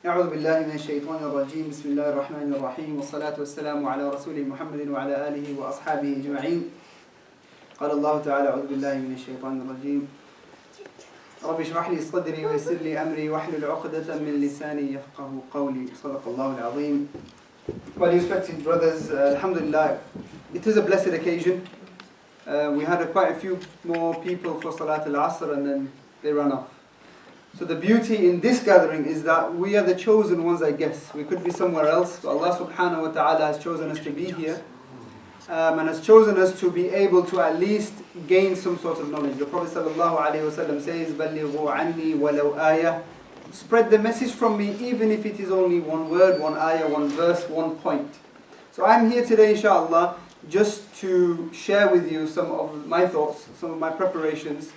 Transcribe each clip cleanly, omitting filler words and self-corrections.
أعوذ بالله من الشيطان الرجيم بسم الله الرحمن الرحيم والصلاة والسلام على رسول محمد وعلى آله وأصحابه أجمعين قال الله تعالى أعوذ بالله من الشيطان الرجيم رب اشرح لي صدري ويسر لي أمري واحلل عقدة من لساني يفقه قولي صدق الله العظيم. Well, respected brothers, alhamdulillah, it is a blessed occasion. We had quite a few more people for Salat al-Asr and then they ran off. So the beauty in this gathering is that we are the chosen ones, I guess. We could be somewhere else, but Allah subhanahu wa ta'ala has chosen us to be here and has chosen us to be able to at least gain some sort of knowledge. The Prophet sallallahu alayhi wa sallam says, بَلِّغُوا عَنِّي وَلَوْ آيَةً. Spread the message from me, even if it is only one word, one ayah, one verse, one point. So I'm here today, inshallah, just to share with you some of my thoughts, some of my preparations,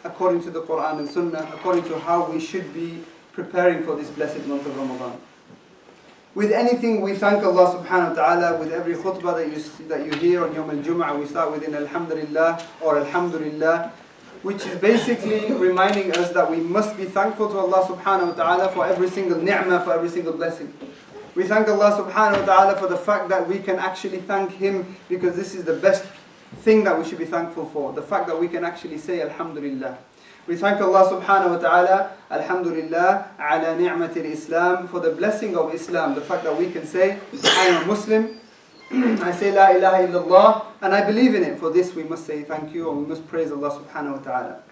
according to the Quran and Sunnah, according to how we should be preparing for this blessed month of Ramadan. With anything, we thank Allah subhanahu wa ta'ala. With every khutbah that you hear on Yawm al-Jum'ah, we start with Alhamdulillah or Alhamdulillah, which is basically reminding us that we must be thankful to Allah subhanahu wa ta'ala for every single ni'mah, for every single blessing. We thank Allah subhanahu wa ta'ala for the fact that we can actually thank Him, because this is the best thing that we should be thankful for, the fact that we can actually say Alhamdulillah. We thank Allah subhanahu wa ta'ala, Alhamdulillah, ala ni'matil Islam, for the blessing of Islam, the fact that we can say, I am a Muslim, I say La ilaha illallah, and I believe in it. For this we must say thank you, and we must praise Allah subhanahu wa ta'ala.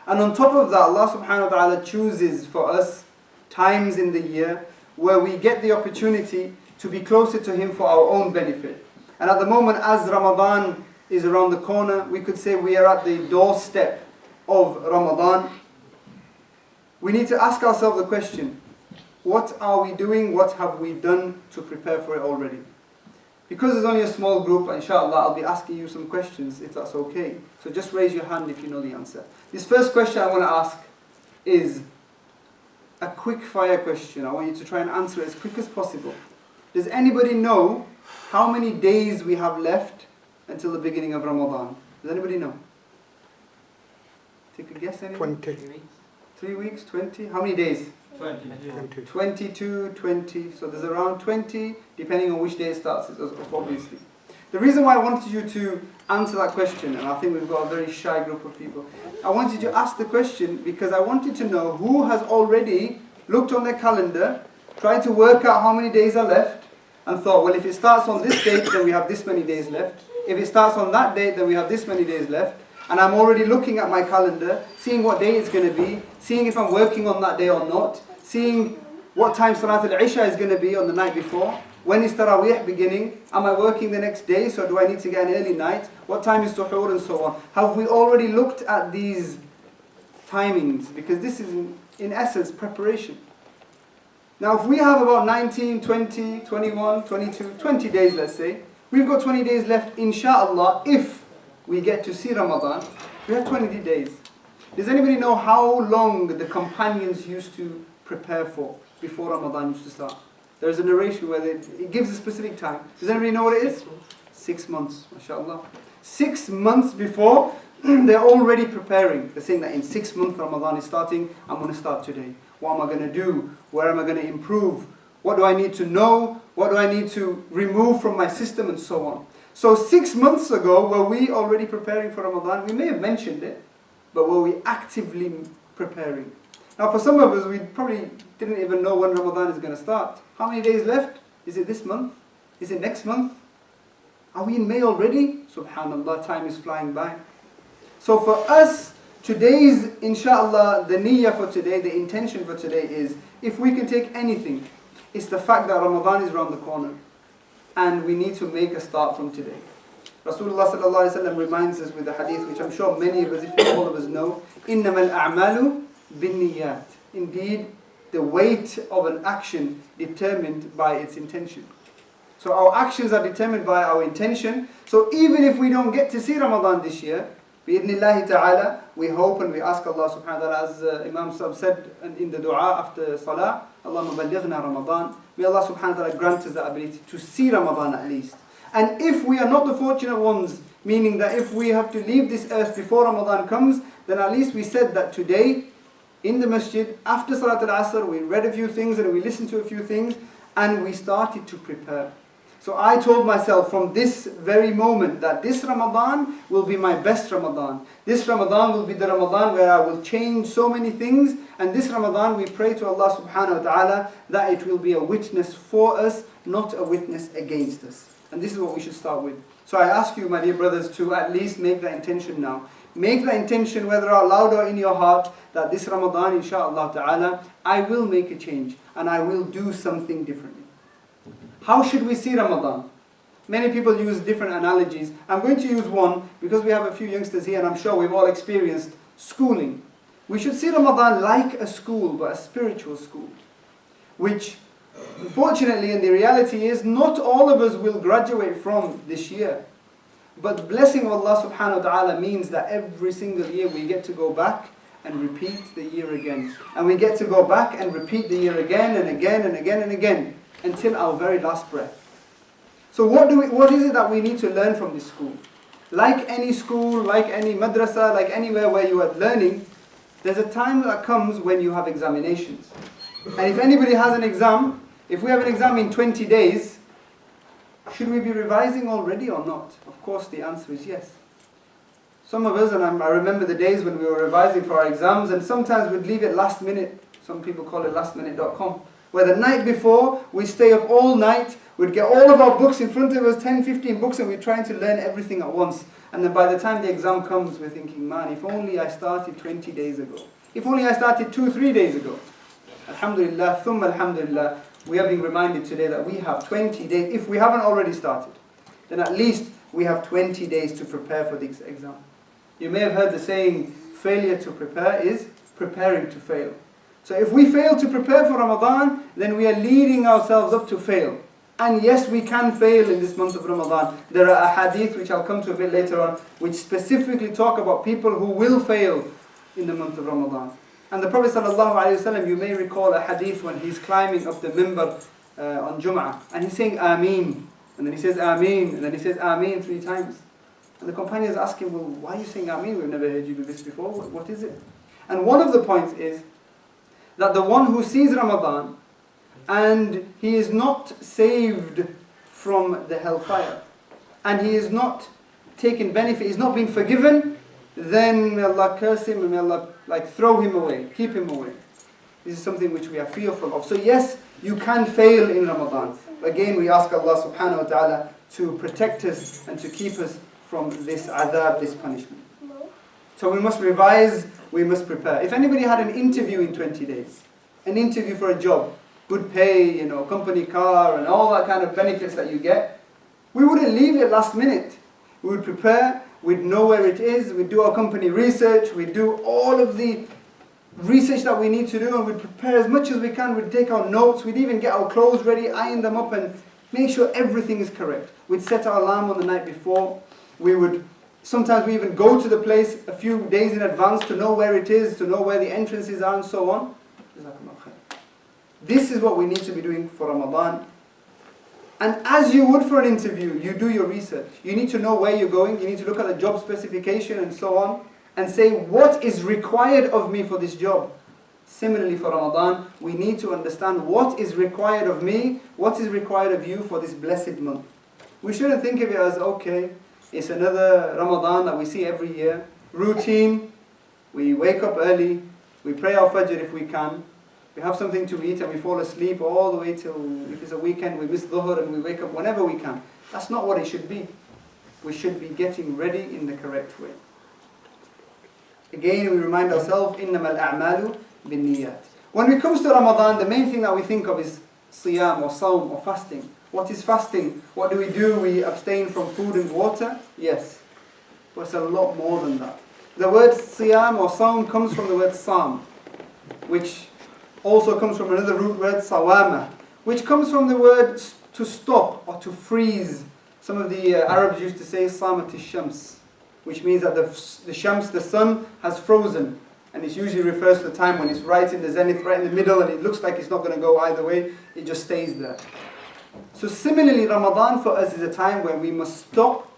And on top of that, Allah subhanahu wa ta'ala chooses for us times in the year where we get the opportunity to be closer to Him for our own benefit. And at the moment, as Ramadan is around the corner, we could say we are at the doorstep of Ramadan. We need to ask ourselves the question, what are we doing, what have we done to prepare for it already? Because there's only a small group, inshallah, I'll be asking you some questions, if that's okay. So just raise your hand if you know the answer. This first question I want to ask is a quick fire question. I want you to try and answer it as quick as possible. Does anybody know how many days we have left until the beginning of Ramadan? Does anybody know? Take a guess, anyone? 20. 3 weeks, 20? How many days? 20. 22, 20. So there's around 20, depending on which day it starts, obviously. The reason why I wanted you to answer that question, and I think we've got a very shy group of people, I wanted you to ask the question because I wanted to know who has already looked on their calendar, tried to work out how many days are left, and thought, well, if it starts on this date, then we have this many days left. If it starts on that date, then we have this many days left. And I'm already looking at my calendar, seeing what day it's going to be, seeing if I'm working on that day or not, seeing what time Salat al-Isha is going to be on the night before, when is Taraweeh beginning, am I working the next day, so do I need to get an early night, what time is Suhoor, and so on. Have we already looked at these timings? Because this is in essence preparation. Now if we have about 19, 20, 21, 22, 20 days let's say, we've got 20 days left inshallah. If we get to see Ramadan, we have 20 days. Does anybody know how long the companions used to prepare for before Ramadan used to start? There's a narration where it gives a specific time. Does anybody know what it is? 6 months, mashallah. 6 months before, they're already preparing. They're saying that in 6 months Ramadan is starting, I'm going to start today. What am I going to do? Where am I going to improve? What do I need to know? What do I need to remove from my system, and so on. So 6 months ago, were we already preparing for Ramadan? We may have mentioned it, but were we actively preparing? Now for some of us, we probably didn't even know when Ramadan is going to start. How many days left? Is it this month? Is it next month? Are we in May already? Subhanallah, time is flying by. So for us, today's, inshallah, the niyyah for today, the intention for today is, if we can take anything, it's the fact that Ramadan is around the corner. And we need to make a start from today. Rasulullah sallallahu alaihi wasallam reminds us with the hadith, which I'm sure many of us, if not all of us, know, إِنَّمَا الْأَعْمَالُ بِالنِّيَّاتِ. Indeed, the weight of an action determined by its intention. So our actions are determined by our intention. So even if we don't get to see Ramadan this year, bi'idhnillahi ta'ala, we hope and we ask Allah subhanahu wa ta'ala, as Imaam said in the dua after salah, Allahumma ballighna Ramadan. May Allah subhanahu wa ta'ala grant us the ability to see Ramadan at least. And if we are not the fortunate ones, meaning that if we have to leave this earth before Ramadan comes, then at least we said that today in the masjid, after Salat al-Asr, we read a few things and we listened to a few things and we started to prepare. So I told myself from this very moment that this Ramadan will be my best Ramadan. This Ramadan will be the Ramadan where I will change so many things, and this Ramadan we pray to Allah subhanahu wa ta'ala that it will be a witness for us, not a witness against us. And this is what we should start with. So I ask you, my dear brothers, to at least make that intention now. Make the intention, whether out loud or in your heart, that this Ramadan, inshaAllah ta'ala, I will make a change and I will do something differently. How should we see Ramadan? Many people use different analogies. I'm going to use one because we have a few youngsters here and I'm sure we've all experienced schooling. We should see Ramadan like a school, but a spiritual school. Which, unfortunately, and the reality is, not all of us will graduate from this year. But the blessing of Allah subhanahu wa ta'ala means that every single year we get to go back and repeat the year again. And we get to go back and repeat the year again and again and again and again until our very last breath. So what is it that we need to learn from this school? Like any school, like any madrasa, like anywhere where you are learning, there's a time that comes when you have examinations. And if anybody has an exam, if we have an exam in 20 days, should we be revising already or not? Of course the answer is yes. Some of us, and I remember the days when we were revising for our exams, and sometimes we'd leave it last minute. Some people call it lastminute.com. Where the night before, we stay up all night, we'd get all of our books in front of us, 10, 15 books, and we're trying to learn everything at once. And then by the time the exam comes, we're thinking, man, if only I started 20 days ago. If only I started 2-3 days ago. Alhamdulillah, thumma alhamdulillah, we are being reminded today that we have 20 days. If we haven't already started, then at least we have 20 days to prepare for the exam. You may have heard the saying, failure to prepare is preparing to fail. So if we fail to prepare for Ramadan, then we are leading ourselves up to fail. And yes, we can fail in this month of Ramadan. There are ahadith, which I'll come to a bit later on, which specifically talk about people who will fail in the month of Ramadan. And the Prophet ﷺ, you may recall a hadith when he's climbing up the mimbar on Jum'ah, and he's saying Ameen, and then he says Ameen, and then he says Ameen 3 times. And the companions ask him, well, why are you saying Ameen? We've never heard you do this before. What is it? And one of the points is that the one who sees Ramadan and he is not saved from the hellfire, and he is not taken benefit, he's not been forgiven, then may Allah curse him and may Allah throw him away, keep him away. This is something which we are fearful of. So yes, you can fail in Ramadan. Again, we ask Allah subhanahu wa ta'ala to protect us and to keep us from this adhab, this punishment. So we must revise, we must prepare. If anybody had an interview in 20 days, an interview for a job, good pay, company car and all that kind of benefits that you get, we wouldn't leave it last minute. We would prepare, we'd know where it is, we'd do our company research, we'd do all of the research that we need to do, and we'd prepare as much as we can, we'd take our notes, we'd even get our clothes ready, iron them up and make sure everything is correct. We'd set our alarm on the night before, sometimes we even go to the place a few days in advance to know where it is, to know where the entrances are and so on. This is what we need to be doing for Ramadan. And as you would for an interview, you do your research. You need to know where you're going, you need to look at the job specification and so on, and say, what is required of me for this job? Similarly for Ramadan, we need to understand what is required of me, what is required of you for this blessed month. We shouldn't think of it as, okay, it's another Ramadan that we see every year. Routine, we wake up early, we pray our Fajr if we can, we have something to eat and we fall asleep all the way till, if it's a weekend, we miss Dhuhr and we wake up whenever we can. That's not what it should be. We should be getting ready in the correct way. Again, we remind ourselves, إِنَّمَا الْأَعْمَالُ بِالنِّيَّاتِ. When it comes to Ramadan, the main thing that we think of is siyam or sawm or fasting. What is fasting? What do? We abstain from food and water? Yes. But it's a lot more than that. The word siyam or sawm comes from the word sam, which also comes from another root word, sawama, which comes from the word to stop or to freeze. Some of the Arabs used to say samat al-shams, which means that the shams, the sun, has frozen. And it usually refers to the time when it's right in the zenith, right in the middle, and it looks like it's not going to go either way, it just stays there. So similarly, Ramadan for us is a time where we must stop,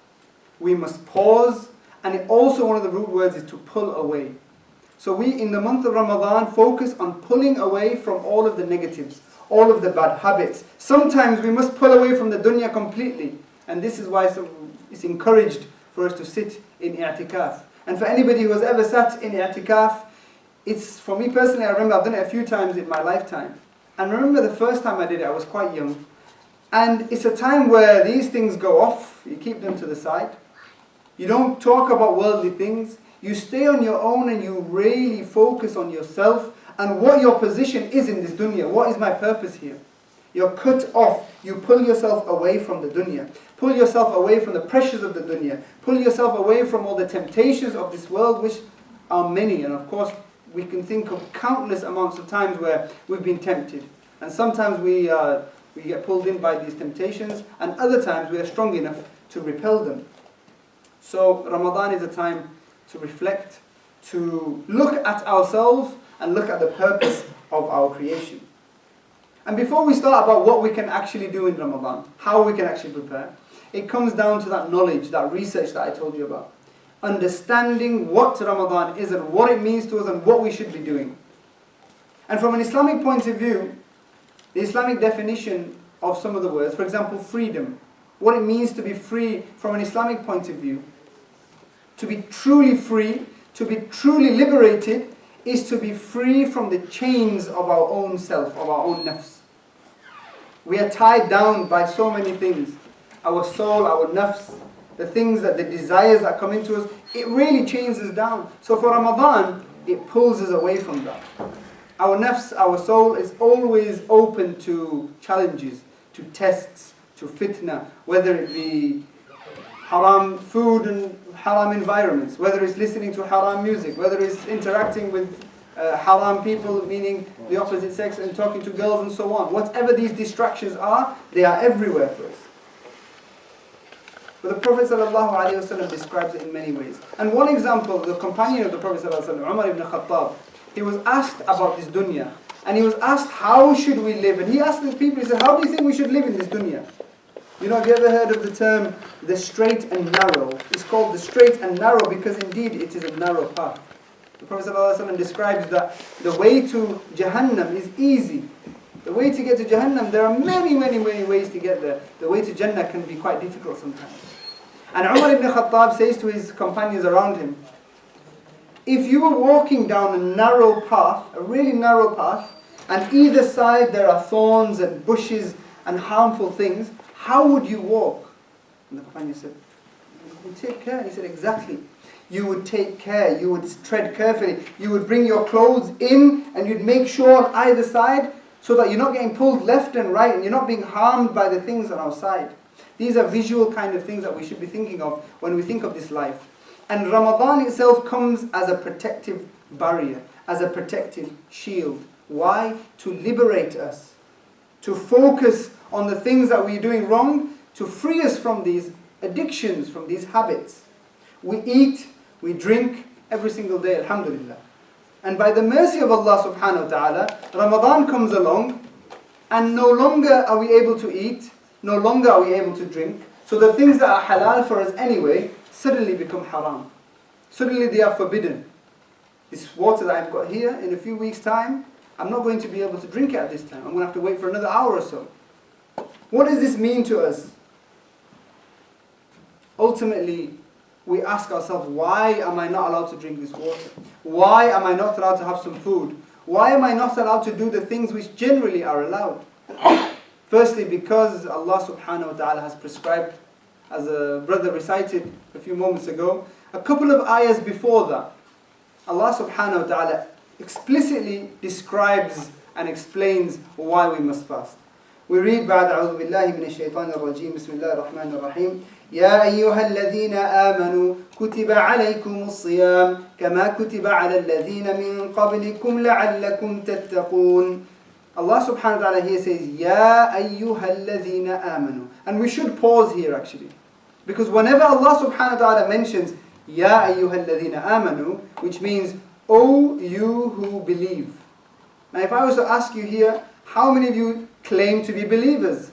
we must pause, and also one of the root words is to pull away. So we, in the month of Ramadan, focus on pulling away from all of the negatives, all of the bad habits. Sometimes we must pull away from the dunya completely. And this is why it's encouraged for us to sit in i'tikaf. And for anybody who has ever sat in i'tikaf, it's, for me personally, I remember I've done it a few times in my lifetime. And remember the first time I did it, I was quite young. And it's a time where these things go off, you keep them to the side. You don't talk about worldly things. You stay on your own and you really focus on yourself and what your position is in this dunya. What is my purpose here? You're cut off. You pull yourself away from the dunya. Pull yourself away from the pressures of the dunya. Pull yourself away from all the temptations of this world, which are many. And of course, we can think of countless amounts of times where we've been tempted. And sometimes we get pulled in by these temptations, and other times we are strong enough to repel them. So Ramadan is a time to reflect, to look at ourselves and look at the purpose of our creation. And before we start about what we can actually do in Ramadan, how we can actually prepare, it comes down to that knowledge, that research that I told you about. Understanding what Ramadan is and what it means to us and what we should be doing. And from an Islamic point of view, the Islamic definition of some of the words, for example, freedom, what it means to be free from an Islamic point of view, to be truly free, to be truly liberated, is to be free from the chains of our own self, of our own nafs. We are tied down by so many things. Our soul, our nafs, the things that the desires that come into us, it really chains us down. So for Ramadan, it pulls us away from that. Our nafs, our soul is always open to challenges, to tests, to fitna, whether it be haram food and haram environments, whether it's listening to haram music, whether it's interacting with haram people, meaning the opposite sex, and talking to girls and so on. Whatever these distractions are, they are everywhere for us. But the Prophet ﷺ describes it in many ways. And one example, the companion of the Prophet ﷺ, Umar ibn Khattab, he was asked about this dunya. And he was asked, how should we live? And he asked the people, he said, how do you think we should live in this dunya? You know, have you ever heard of the term, the straight and narrow? It's called the straight and narrow because indeed it is a narrow path. The Prophet ﷺ describes that the way to Jahannam is easy. The way to get to Jahannam, there are many, many, many ways to get there. The way to Jannah can be quite difficult sometimes. And Umar ibn Khattab says to his companions around him, if you were walking down a narrow path, a really narrow path, and either side there are thorns and bushes and harmful things, how would you walk? And the companion said, you would take care. He said, exactly. You would take care, you would tread carefully, you would bring your clothes in and you'd make sure on either side so that you're not getting pulled left and right and you're not being harmed by the things on our side. These are visual kind of things that we should be thinking of when we think of this life. And Ramadan itself comes as a protective barrier, as a protective shield. Why? To liberate us, to focus on the things that we're doing wrong, to free us from these addictions, from these habits. We eat, we drink every single day, alhamdulillah. And by the mercy of Allah subhanahu wa ta'ala, Ramadan comes along and no longer are we able to eat, no longer are we able to drink. So the things that are halal for us anyway suddenly become haram. Suddenly they are forbidden. This water that I've got here, in a few weeks' time, I'm not going to be able to drink it at this time. I'm going to have to wait for another hour or so. What does this mean to us? Ultimately, we ask ourselves, why am I not allowed to drink this water? Why am I not allowed to have some food? Why am I not allowed to do the things which generally are allowed? Firstly, because Allah subhanahu wa ta'ala has prescribed, as a brother recited a few moments ago, a couple of ayahs before that, Allah subhanahu wa ta'ala explicitly describes and explains why we must fast. We read بعد أعوذ بالله من الشيطان الرجيم بسم الله الرحمن الرحيم يا أيها الذين آمنوا كتب عليكم الصيام كما كتب على الذين من قبلكم لعلكم تتقون. Allah subhanahu wa ta'ala here says يا أيها الذين آمنوا. And we should pause here actually. Because whenever Allah subhanahu wa ta'ala mentions يا أيها الذين آمنوا, which means O you who believe. Now if I was to ask you here, how many of you claim to be believers?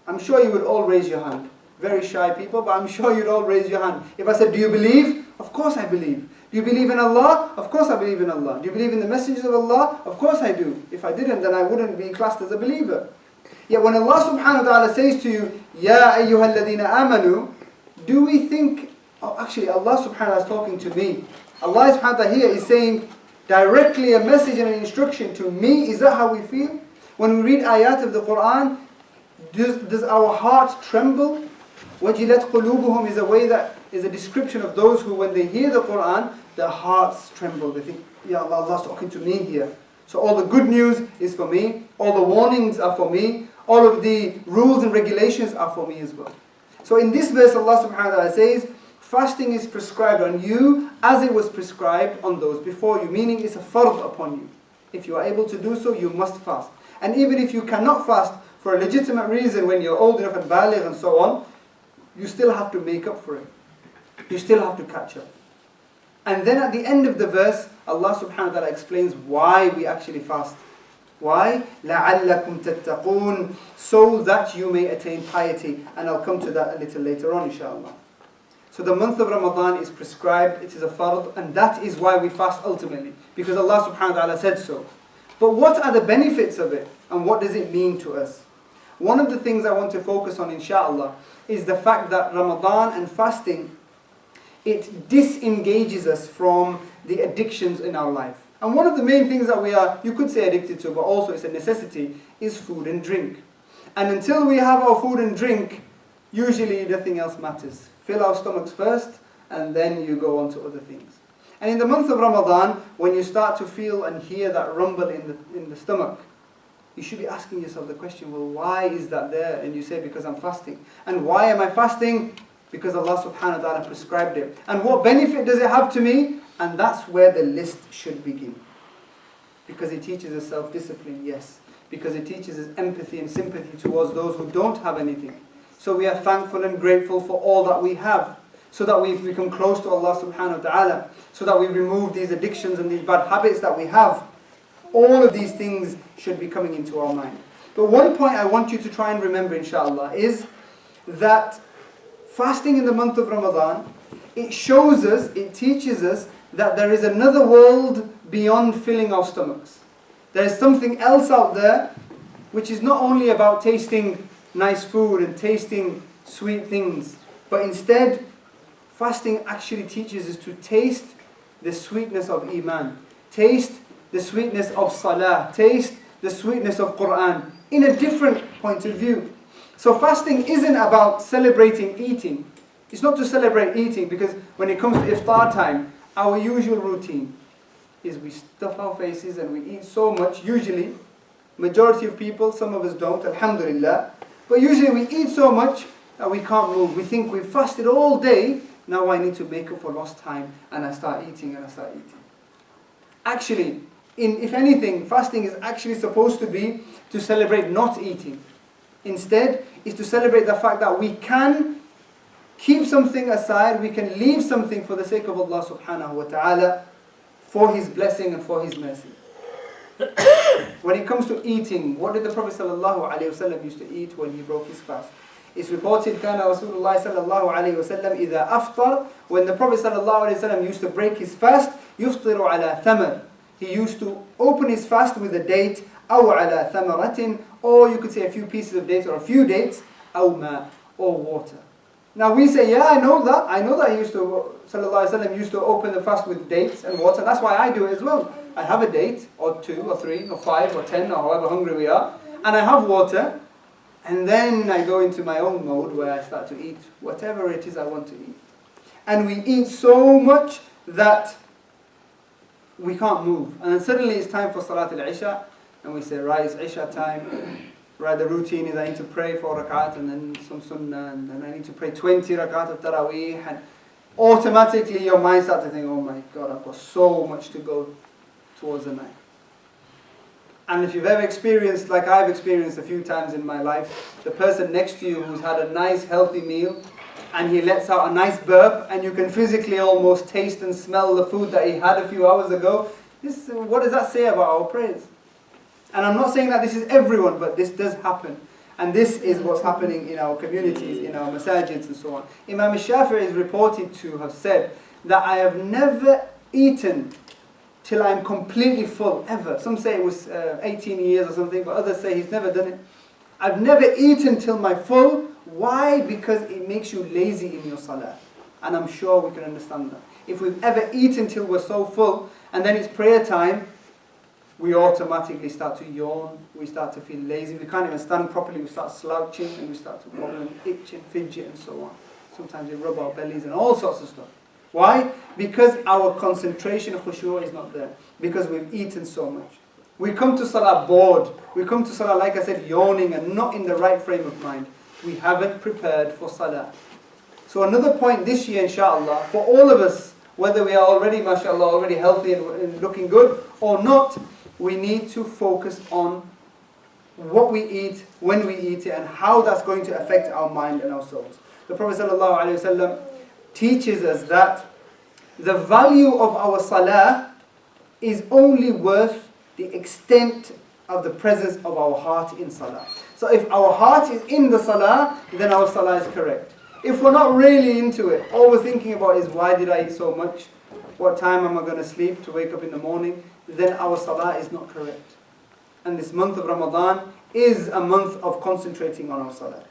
I'm sure you would all raise your hand. Very shy people, but I'm sure you'd all raise your hand. If I said, do you believe? Of course I believe. Do you believe in Allah? Of course I believe in Allah. Do you believe in the messengers of Allah? Of course I do. If I didn't, then I wouldn't be classed as a believer. Yet when Allah subhanahu wa ta'ala says to you, Ya ayyuhal ladhina amanu, do we think, oh actually Allah subhanahu wa ta'ala is talking to me. Allah subhanahu wa ta'ala here is saying directly a message and an instruction to me. Is that how we feel? When we read ayat of the Quran, does our heart tremble? وَجِلَتْ قُلُوبُهُمْ is a way that is a description of those who when they hear the Quran, their hearts tremble. They think, Ya Allah, Allah's talking to me here. So all the good news is for me, all the warnings are for me, all of the rules and regulations are for me as well. So in this verse Allah subhanahu wa ta'ala says, fasting is prescribed on you as it was prescribed on those before you, meaning it's a fard upon you. If you are able to do so, you must fast. And even if you cannot fast for a legitimate reason when you're old enough and baligh and so on, you still have to make up for it. You still have to catch up. And then at the end of the verse, Allah subhanahu wa ta'ala explains why we actually fast. Why? لَعَلَّكُمْ تَتَّقُونَ, so that you may attain piety. And I'll come to that a little later on, inshallah. So the month of Ramadan is prescribed, it is a fard, and that is why we fast ultimately. Because Allah subhanahu wa ta'ala said so. But what are the benefits of it? And what does it mean to us? One of the things I want to focus on, inshallah, is the fact that Ramadan and fasting, it disengages us from the addictions in our life. And one of the main things that we are, you could say addicted to, but also it's a necessity, is food and drink. And until we have our food and drink, usually nothing else matters. Fill our stomachs first, and then you go on to other things. And in the month of Ramadan, when you start to feel and hear that rumble in the stomach, you should be asking yourself the question, well, why is that there? And you say, because I'm fasting. And why am I fasting? Because Allah subhanahu wa ta'ala prescribed it. And what benefit does it have to me? And that's where the list should begin. Because it teaches us self-discipline, yes. Because it teaches us empathy and sympathy towards those who don't have anything. So we are thankful and grateful for all that we have. So that we become close to Allah subhanahu wa ta'ala. So that we remove these addictions and these bad habits that we have. All of these things should be coming into our mind. But one point I want you to try and remember, inshallah, is that fasting in the month of Ramadan, it shows us, it teaches us that there is another world beyond filling our stomachs. There is something else out there which is not only about tasting nice food and tasting sweet things, but instead fasting actually teaches us to taste the sweetness of Iman, taste the sweetness of Salah, taste the sweetness of Quran in a different point of view. So fasting isn't about celebrating eating. It's not to celebrate eating, because when it comes to iftar time, our usual routine is we stuff our faces and we eat so much, usually. Majority of people, some of us don't, alhamdulillah. But usually we eat so much that we can't move. We think we've fasted all day, now I need to make up for lost time, and I start eating and I start eating. Actually, if anything, fasting is actually supposed to be to celebrate not eating. Instead, it's to celebrate the fact that we can keep something aside, we can leave something for the sake of Allah subhanahu wa ta'ala, for His blessing and for His mercy. When it comes to eating, what did the Prophet sallallahu alaihi wasallam used to eat when he broke his fast? It's reported, كان رسول الله صلى الله عليه وسلم إذا أفطر, when the Prophet sallallahu alaihi wasallam used to break his fast, يفطر على ثمر. He used to open his fast with a date, أو على ثمرة, or you could say a few pieces of dates or a few dates, أو ماء, or water. Now we say, yeah, I know that he used to, sallallahu alaihi wasallam used to open the fast with dates and water. That's why I do it as well. I have a date, or 2, or 3, or 5, or 10, or however hungry we are, and I have water, and then I go into my own mode where I start to eat whatever it is I want to eat. And we eat so much that we can't move. And then suddenly it's time for Salat al-Isha, and we say, right, it's Isha time. Right, the routine is I need to pray 4 rakat, and then some sunnah, and then I need to pray 20 rakat of taraweeh, and automatically your mind starts to think, oh my God, I've got so much to go towards the night. And if you've ever experienced, like I've experienced a few times in my life, the person next to you who's had a nice healthy meal, and he lets out a nice burp, and you can physically almost taste and smell the food that he had a few hours ago, what does that say about our prayers? And I'm not saying that this is everyone, but this does happen. And this is what's happening in our communities, in our masajids and so on. Imam al-Shafi'i is reported to have said that I have never eaten till I'm completely full, ever. Some say it was 18 years or something, but others say he's never done it. I've never eaten till my full. Why? Because it makes you lazy in your salah. And I'm sure we can understand that. If we've ever eaten till we're so full, and then it's prayer time, we automatically start to yawn, we start to feel lazy, we can't even stand properly, we start slouching, and we start to wobble and itch and fidget and so on. Sometimes we rub our bellies and all sorts of stuff. Why? Because our concentration, khushu' is not there. Because we've eaten so much. We come to salah bored. We come to salah, like I said, yawning and not in the right frame of mind. We haven't prepared for salah. So another point this year, inshallah, for all of us, whether we are already, mashallah, already healthy and looking good or not, we need to focus on what we eat, when we eat it, and how that's going to affect our mind and our souls. The Prophet ﷺ teaches us that the value of our salah is only worth the extent of the presence of our heart in salah. So if our heart is in the salah, then our salah is correct. If we're not really into it, all we're thinking about is why did I eat so much? What time am I going to sleep to wake up in the morning? Then our salah is not correct. And this month of Ramadan is a month of concentrating on our salah.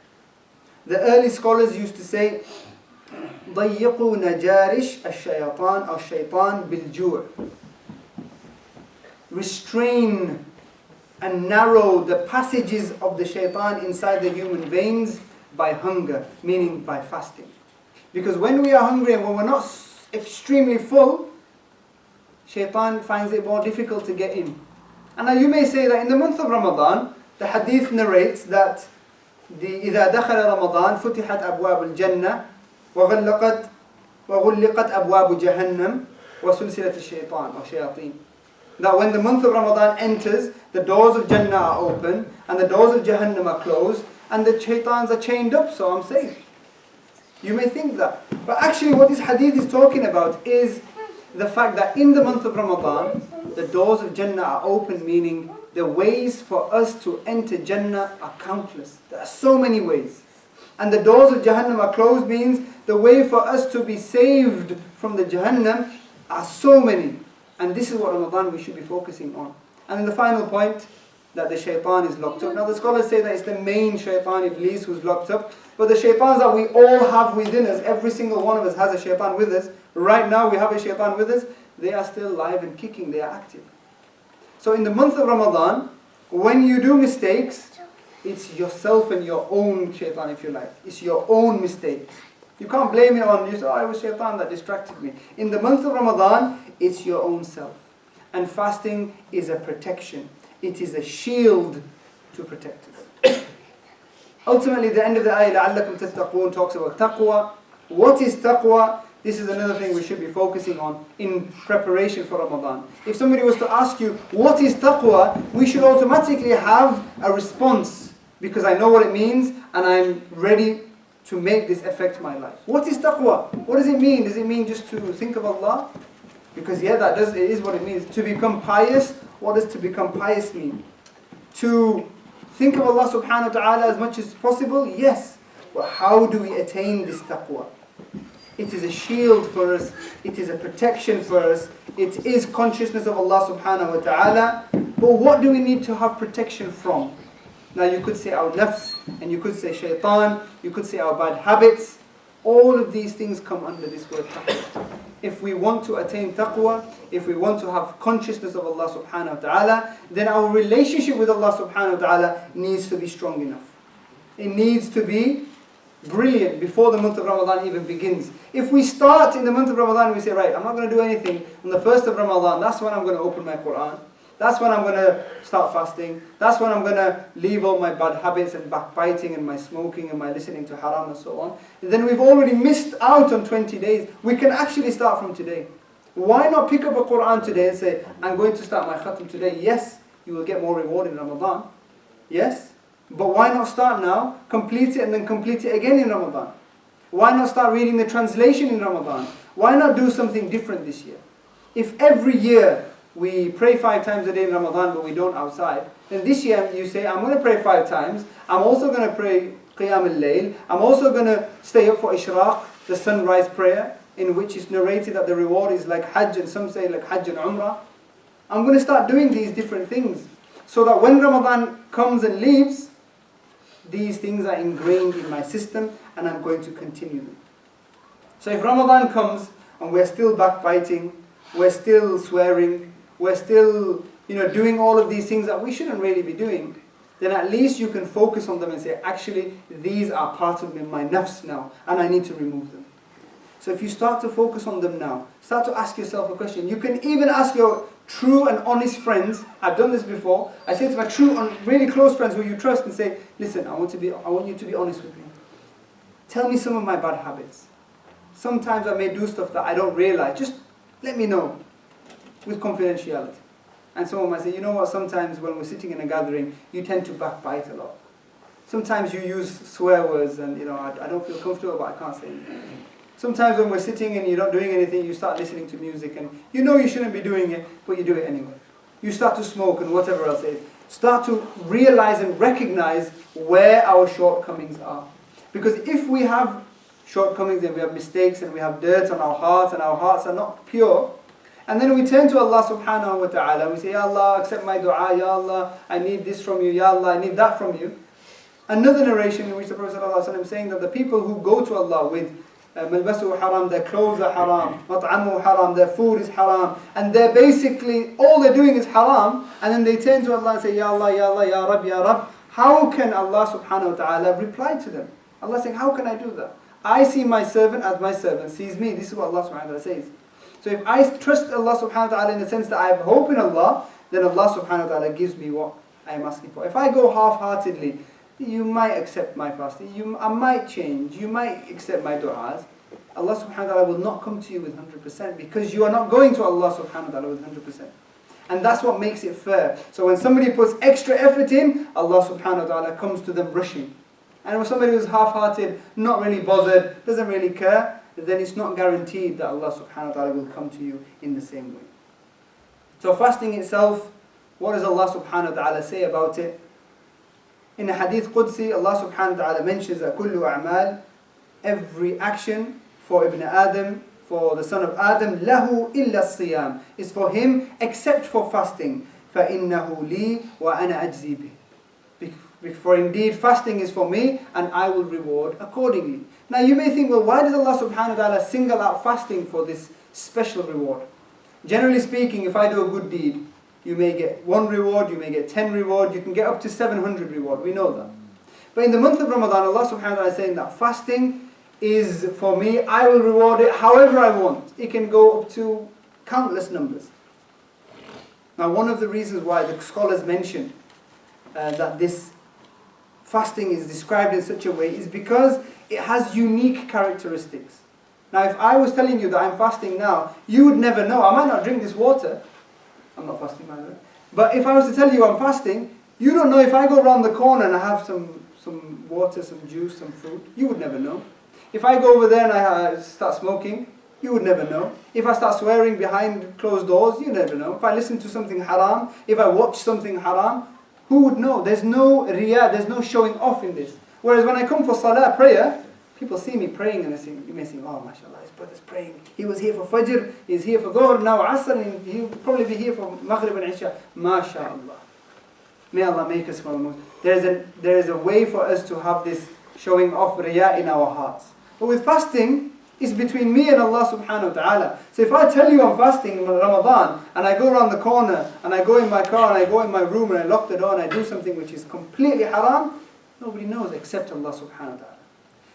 The early scholars used to say, ضيقوا نجارش الشيطان أو الشيطان بالجوع. Restrain and narrow the passages of the shaitan inside the human veins by hunger, meaning by fasting. Because when we are hungry and when we're not extremely full, shaitan finds it more difficult to get in. And now you may say that in the month of Ramadan, the hadith narrates that إذا دخل رمضان فتحت أبواب الجنة وغلقت أبواب جهنم وسلسلة الشيطان or shayateen. That when the month of Ramadan enters, the doors of Jannah are open and the doors of Jahannam are closed and the shaitans are chained up, so I'm safe. You may think that. But actually what this hadith is talking about is the fact that in the month of Ramadan, the doors of Jannah are open, meaning the ways for us to enter Jannah are countless. There are so many ways. And the doors of Jahannam are closed means the way for us to be saved from the Jahannam are so many. And this is what Ramadan we should be focusing on. And then the final point, that the shaitan is locked up. Now the scholars say that it's the main shaitan, Iblis, who's locked up. But the shaitans that we all have within us, every single one of us has a shaitan with us. Right now we have a shaitan with us. They are still alive and kicking, they are active. So in the month of Ramadan, when you do mistakes, it's yourself and your own shaitan, if you like. It's your own mistake. You can't blame it on you. Say, oh, it was shaitan that distracted me. In the month of Ramadan, it's your own self. And fasting is a protection. It is a shield to protect us. Ultimately, the end of the ayah, لَعَلَّكُمْ تَتَّقُونَ, talks about taqwa. What is taqwa? This is another thing we should be focusing on in preparation for Ramadan. If somebody was to ask you, what is taqwa? We should automatically have a response. Because I know what it means and I'm ready to make this affect my life. What is taqwa? What does it mean? Does it mean just to think of Allah? Because yeah, it is what it means. To become pious, what does to become pious mean? To think of Allah subhanahu wa ta'ala as much as possible? Yes. But how do we attain this taqwa? It is a shield for us. It is a protection for us. It is consciousness of Allah subhanahu wa ta'ala. But what do we need to have protection from? Now you could say our nafs, and you could say shaitan, you could say our bad habits. All of these things come under this word taqwa. If we want to attain taqwa, if we want to have consciousness of Allah subhanahu wa ta'ala, then our relationship with Allah subhanahu wa ta'ala needs to be strong enough. It needs to be brilliant before the month of Ramadan even begins. If we start in the month of Ramadan, we say, right, I'm not going to do anything on the first of Ramadan, that's when I'm going to open my Quran. That's when I'm going to start fasting. That's when I'm going to leave all my bad habits and backbiting and my smoking and my listening to haram and so on. And then we've already missed out on 20 days. We can actually start from today. Why not pick up a Quran today and say, I'm going to start my khatam today? Yes, you will get more reward in Ramadan. Yes. But why not start now, complete it and then complete it again in Ramadan? Why not start reading the translation in Ramadan? Why not do something different this year? If every year we pray 5 times a day in Ramadan, but we don't outside, then this year you say, I'm going to pray 5 times. I'm also going to pray Qiyam al-Layl. I'm also going to stay up for Ishraq, the sunrise prayer. in which it's narrated that the reward is like Hajj, and some say like Hajj and Umrah. I'm going to start doing these different things so that when Ramadan comes and leaves, these things are ingrained in my system and I'm going to continue them. So if Ramadan comes and we're still backbiting, we're still swearing, we're still doing all of these things that we shouldn't really be doing, then at least you can focus on them and say, actually, these are part of my nafs now and I need to remove them. So if you start to focus on them now, start to ask yourself a question. You can even ask your true and honest friends. I've done this before. I say to my true and really close friends who you trust and say, listen, I want you to be honest with me. Tell me some of my bad habits. Sometimes I may do stuff that I don't realize. Just let me know with confidentiality. And someone might say, you know what, sometimes when we're sitting in a gathering, you tend to backbite a lot. Sometimes you use swear words and I don't feel comfortable, but I can't say anything. Sometimes when we're sitting and you're not doing anything, you start listening to music and you shouldn't be doing it, but you do it anyway. You start to smoke and whatever else it is. Start to realize and recognize where our shortcomings are. Because if we have shortcomings and we have mistakes and we have dirt on our hearts and our hearts are not pure, and then we turn to Allah subhanahu wa ta'ala, we say, Ya Allah, accept my dua, Ya Allah, I need this from you, Ya Allah, I need that from you. Another narration in which the Prophet ﷺ is saying that the people who go to Allah with malbasu haram, their clothes are haram, mat'amu haram, their food is haram, and they're basically, all they're doing is haram, and then they turn to Allah and say, Ya Allah, Ya Allah, Ya Rab, Ya Rab. How can Allah subhanahu wa ta'ala reply to them? Allah saying, how can I do that? I see my servant as my servant sees me. This is what Allah subhanahu wa ta'ala says. So if I trust Allah subhanahu wa ta'ala in the sense that I have hope in Allah, then Allah subhanahu wa ta'ala gives me what I am asking for. If I go half-heartedly, you might accept my fasting, I might change, you might accept my du'as. Allah subhanahu wa ta'ala will not come to you with 100% because you are not going to Allah subhanahu wa ta'ala with 100%. And that's what makes it fair. So when somebody puts extra effort in, Allah subhanahu wa ta'ala comes to them rushing. And when somebody who's half-hearted, not really bothered, doesn't really care, then it's not guaranteed that Allah subhanahu wa ta'ala will come to you in the same way. So fasting itself, what does Allah subhanahu wa ta'ala say about it? In the Hadith Qudsi, Allah subhanahu wa ta'ala mentions that كُلُّ أَعْمَالٍ, every action for Ibn Adam, for the son of Adam, لَهُ إِلَّا الصِّيَامِ, is for him except for fasting. فَإِنَّهُ لِي وَأَنَا أَجْزِي بِهِ. For indeed fasting is for me and I will reward accordingly. Now you may think, well, why does Allah subhanahu wa ta'ala single out fasting for this special reward? Generally speaking, if I do a good deed, you may get 1 reward, you may get 10 reward, you can get up to 700 reward, we know that. But in the month of Ramadan, Allah subhanahu wa ta'ala is saying that fasting is for me, I will reward it however I want. It can go up to countless numbers. Now one of the reasons why the scholars mention that this fasting is described in such a way is because it has unique characteristics. Now if I was telling you that I'm fasting now, you would never know. I might not drink this water. I'm not fasting by the way. But if I was to tell you I'm fasting, you don't know if I go around the corner and I have some water, some juice, some fruit, you would never know. If I go over there and I start smoking, you would never know. If I start swearing behind closed doors, you never know. If I listen to something haram, if I watch something haram, who would know? There's no riyah, there's no showing off in this. Whereas when I come for salah, prayer, people see me praying and they think, you may think, oh mashallah, his brother's praying. He was here for fajr, he's here for dhuhr, now asr, and he'll probably be here for maghrib and isha. MashaAllah. May Allah make us one of those. There is a way for us to have this showing off riyah in our hearts. But with fasting, it's between me and Allah subhanahu wa ta'ala. So if I tell you I'm fasting in Ramadan, and I go around the corner, and I go in my car, and I go in my room, and I lock the door, and I do something which is completely haram, nobody knows except Allah subhanahu wa ta'ala.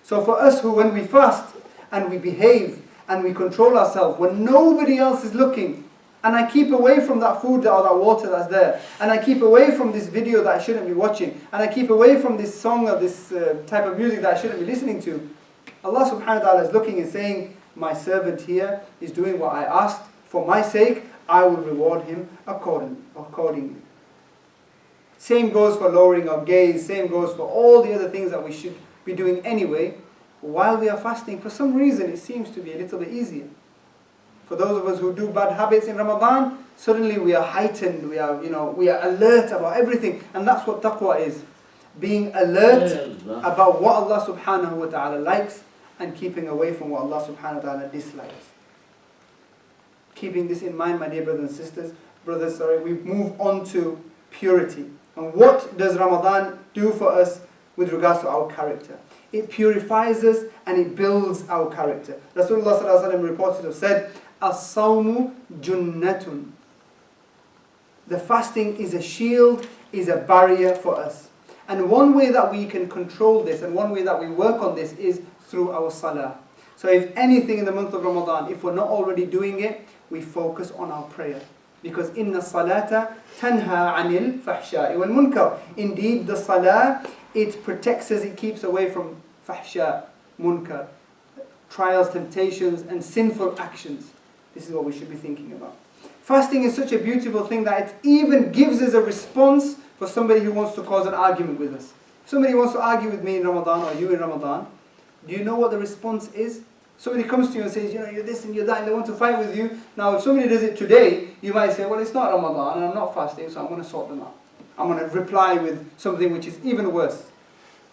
So for us who, when we fast, and we behave, and we control ourselves, when nobody else is looking, and I keep away from that food or that water that's there, and I keep away from this video that I shouldn't be watching, and I keep away from this song or this type of music that I shouldn't be listening to, Allah subhanahu wa ta'ala is looking and saying, my servant here is doing what I asked. For my sake, I will reward him accordingly. Same goes for lowering our gaze. Same goes for all the other things that we should be doing anyway. While we are fasting, for some reason, it seems to be a little bit easier. For those of us who do bad habits in Ramadan, suddenly we are heightened. We are alert about everything. And that's what taqwa is. Being alert about what Allah subhanahu wa ta'ala likes and keeping away from what Allah subhanahu wa ta'ala dislikes. Keeping this in mind, my dear brothers and sisters, we move on to purity. And what does Ramadan do for us with regards to our character? It purifies us and it builds our character. Rasulullah sallallahu alaihi wasallam reported to have said, "As-sawmu junnatun." The fasting is a shield, is a barrier for us. And one way that we can control this and one way that we work on this is through our salah. So if anything in the month of Ramadan, if we're not already doing it, we focus on our prayer. Because inna salata tanha anil fahsha'i wal munkar. Indeed, the salah, it protects us, it keeps away from fahsha, munkar, trials, temptations, and sinful actions. This is what we should be thinking about. Fasting is such a beautiful thing that it even gives us a response for somebody who wants to cause an argument with us. If somebody wants to argue with me in Ramadan or you in Ramadan, do you know what the response is? Somebody comes to you and says, you're this and you're that, and they want to fight with you. Now, if somebody does it today, you might say, well, it's not Ramadan and I'm not fasting, so I'm going to sort them out. I'm going to reply with something which is even worse,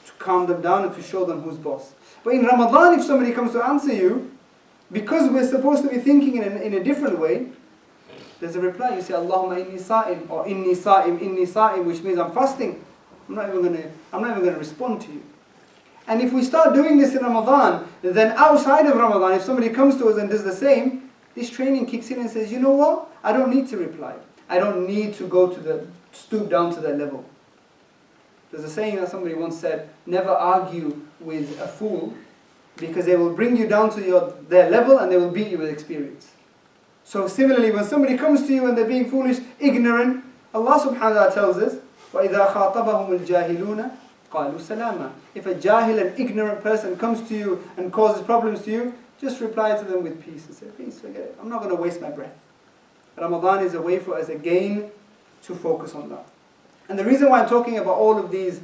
to calm them down and to show them who's boss. But in Ramadan, if somebody comes to answer you, because we're supposed to be thinking in a different way, there's a reply. You say, Allahumma inni sa'im, or inni sa'im, which means I'm fasting. I'm not even going to respond to you. And if we start doing this in Ramadan, then outside of Ramadan, if somebody comes to us and does the same, this training kicks in and says, you know what? I don't need to reply. I don't need to stoop down to their level. There's a saying that somebody once said, never argue with a fool, because they will bring you down to their level and they will beat you with experience. So similarly, when somebody comes to you and they're being foolish, ignorant, Allah subhanahu wa ta'ala tells us, وَإِذَا خَاطَبَهُمُ الْجَاهِلُونَ قَالُوا سَلَامًا. If a jahil, an ignorant person comes to you and causes problems to you, just reply to them with peace and say, please forget it. I'm not going to waste my breath. Ramadan is a way for us again to focus on that. And the reason why I'm talking about all of these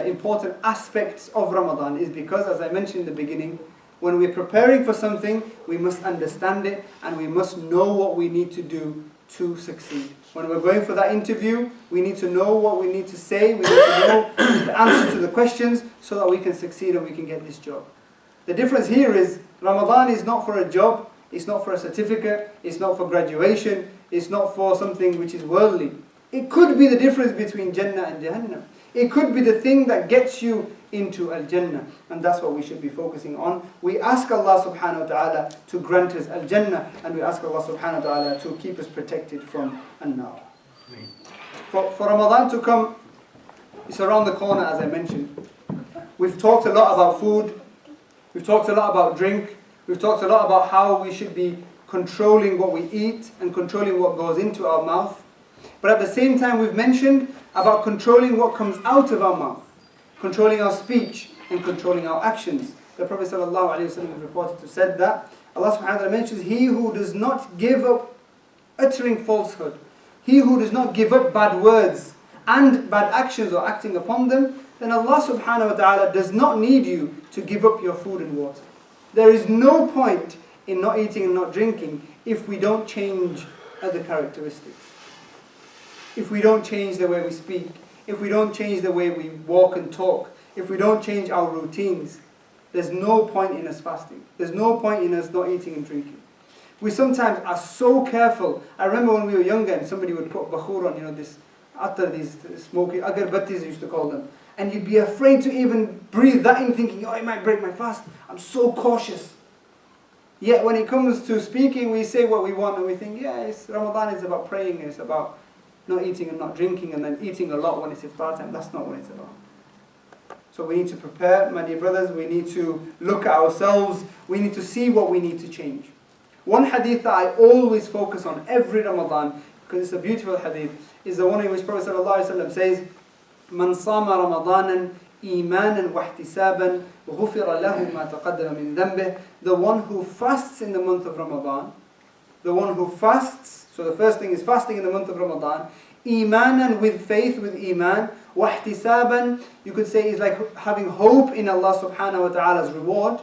important aspects of Ramadan is because, as I mentioned in the beginning, when we're preparing for something, we must understand it and we must know what we need to do to succeed. When we're going for that interview, we need to know what we need to say, we need to know the answers to the questions so that we can succeed and we can get this job. The difference here is Ramadan is not for a job, it's not for a certificate, it's not for graduation, it's not for something which is worldly. It could be the difference between Jannah and Jahannam. It could be the thing that gets you into Al-Jannah, and that's what we should be focusing on. We ask Allah subhanahu wa ta'ala to grant us Al-Jannah, and we ask Allah subhanahu wa ta'ala to keep us protected from An-Nar. For Ramadan to come, it's around the corner, as I mentioned. We've talked a lot about food, we've talked a lot about drink, we've talked a lot about how we should be controlling what we eat and controlling what goes into our mouth. But at the same time, we've mentioned about controlling what comes out of our mouth, controlling our speech and controlling our actions. The Prophet ﷺ is reported to have said that Allah subhanahu wa ta'ala mentions, he who does not give up uttering falsehood, he who does not give up bad words and bad actions or acting upon them, then Allah subhanahu wa ta'ala does not need you to give up your food and water. There is no point in not eating and not drinking if we don't change other characteristics. If we don't change the way we speak, if we don't change the way we walk and talk, if we don't change our routines, there's no point in us fasting. There's no point in us not eating and drinking. We sometimes are so careful. I remember when we were younger and somebody would put bakhur on, this attar, these smoky agarbattis used to call them. And you'd be afraid to even breathe that in, thinking, oh, it might break my fast. I'm so cautious. Yet when it comes to speaking, we say what we want and we think, Ramadan is about praying, it's about not eating and not drinking, and then eating a lot when it's iftar time. That's not what it's about. So we need to prepare, my dear brothers. We need to look at ourselves. We need to see what we need to change. One hadith that I always focus on every Ramadan, because it's a beautiful hadith, is the one in which Prophet ﷺ says, "Man sama Ramadanan imanan wa ihtisaban ghufira lahu ma taqaddama min dhanbih." The one who fasts in the month of Ramadan, the one who fasts. So the first thing is fasting in the month of Ramadan. Imanan, with faith, with iman. Wahtisaban, you could say, is like having hope in Allah subhanahu wa ta'ala's reward.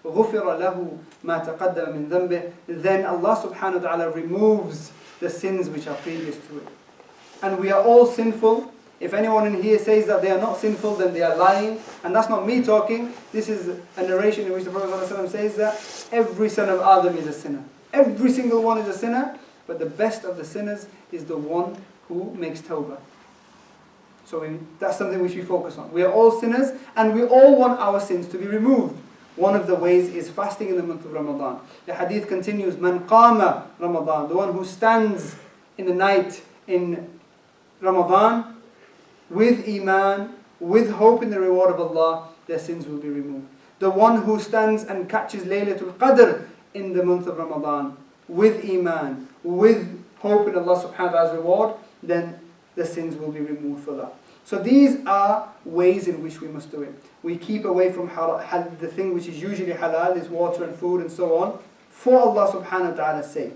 غُفِرَ لَهُ مَا تَقَدَّمَ مِنْ ذَنْبِهِ. Then Allah subhanahu wa ta'ala removes the sins which are previous to it. And we are all sinful. If anyone in here says that they are not sinful, then they are lying. And that's not me talking. This is a narration in which the Prophet ﷺ says that every son of Adam is a sinner. Every single one is a sinner, but the best of the sinners is the one who makes tawbah. So that's something which we focus on. We are all sinners, and we all want our sins to be removed. One of the ways is fasting in the month of Ramadan. The hadith continues, Man qama Ramadan, the one who stands in the night in Ramadan, with Iman, with hope in the reward of Allah, their sins will be removed. The one who stands and catches Laylatul Qadr in the month of Ramadan, with Iman, with hope in Allah subhanahu wa ta'ala's reward, then the sins will be removed for that. So these are ways in which we must do it. We keep away from the thing which is usually halal, is water and food and so on, for Allah subhanahu wa ta'ala's sake.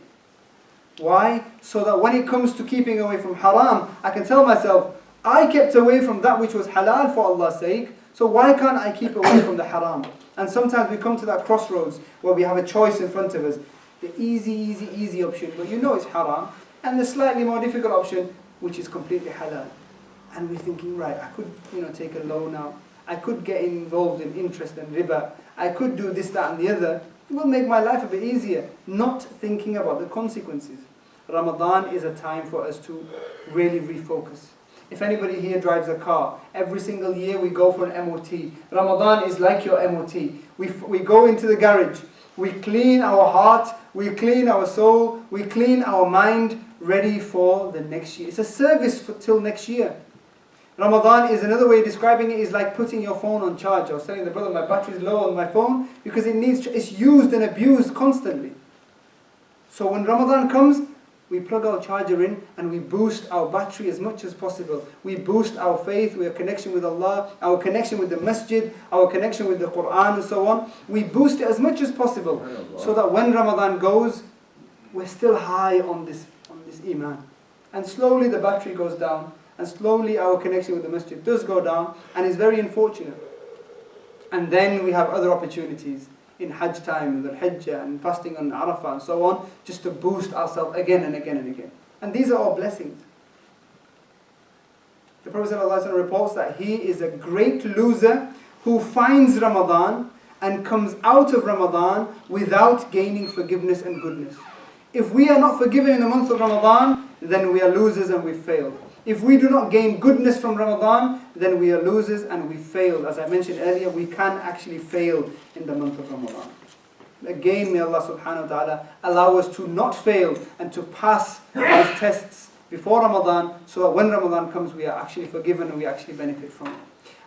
Why? So that when it comes to keeping away from haram, I can tell myself, I kept away from that which was halal for Allah's sake, so why can't I keep away from the haram? And sometimes we come to that crossroads where we have a choice in front of us. The easy option, but you know it's haram, and the slightly more difficult option, which is completely halal. And we're thinking, right, I could take a loan out, I could get involved in interest and riba, I could do this, that and the other. It will make my life a bit easier, not thinking about the consequences. Ramadan is a time for us to really refocus. If anybody here drives a car, every single year we go for an MOT. Ramadan is like your MOT. We go into the garage, we clean our heart, we clean our soul, we clean our mind, ready for the next year. It's a service till next year. Ramadan is another way of describing it, is like putting your phone on charge. I was telling the brother, my battery is low on my phone because it's used and abused constantly. So when Ramadan comes, we plug our charger in and we boost our battery as much as possible. We boost our faith, our connection with Allah, our connection with the masjid, our connection with the Quran and so on. We boost it as much as possible so that when Ramadan goes, we're still high on this Iman. And slowly the battery goes down, and slowly our connection with the masjid does go down, and it's very unfortunate. And then we have other opportunities in Hajj time, the Hijjah, and fasting on Arafah and so on, just to boost ourselves again and again and again. And these are all blessings. The Prophet ﷺ reports that he is a great loser who finds Ramadan and comes out of Ramadan without gaining forgiveness and goodness. If we are not forgiven in the month of Ramadan, then we are losers and we failed. If we do not gain goodness from Ramadan, then we are losers and we failed. As I mentioned earlier, we can actually fail in the month of Ramadan. Again, may Allah subhanahu wa ta'ala allow us to not fail and to pass these tests before Ramadan, so that when Ramadan comes, we are actually forgiven and we actually benefit from it.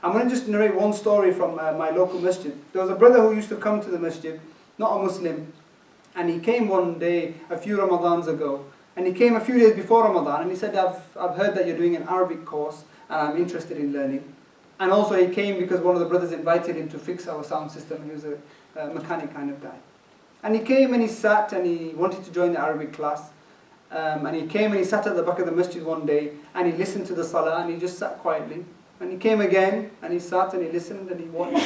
I'm going to just narrate one story from my local masjid. There was a brother who used to come to the masjid, not a Muslim, and he came one day a few Ramadans ago. And he came a few days before Ramadan and he said, I've heard that you're doing an Arabic course and I'm interested in learning. And also he came because one of the brothers invited him to fix our sound system. He was a mechanic kind of guy. And he came and he sat and he wanted to join the Arabic class. And he came and he sat at the back of the masjid one day and he listened to the salah and he just sat quietly. And he came again and he sat and he listened and he watched.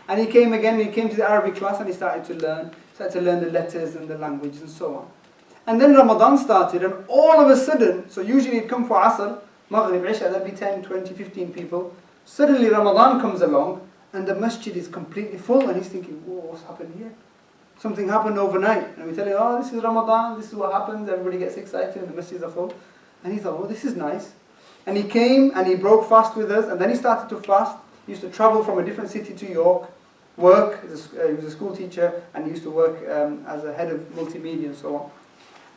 And he came again and he came to the Arabic class and he started to learn the letters and the language and so on. And then Ramadan started and all of a sudden, so usually it'd come for Asr, Maghrib, Isha, there'd be 10, 20, 15 people. Suddenly Ramadan comes along and the masjid is completely full and he's thinking, whoa, what's happened here? Something happened overnight. And we tell him, oh, this is Ramadan, this is what happens, everybody gets excited and the masjids are full. And he thought, oh, this is nice. And he came and he broke fast with us and then he started to fast. He used to travel from a different city to York, work, he was a school teacher and he used to work as a head of multimedia and so on.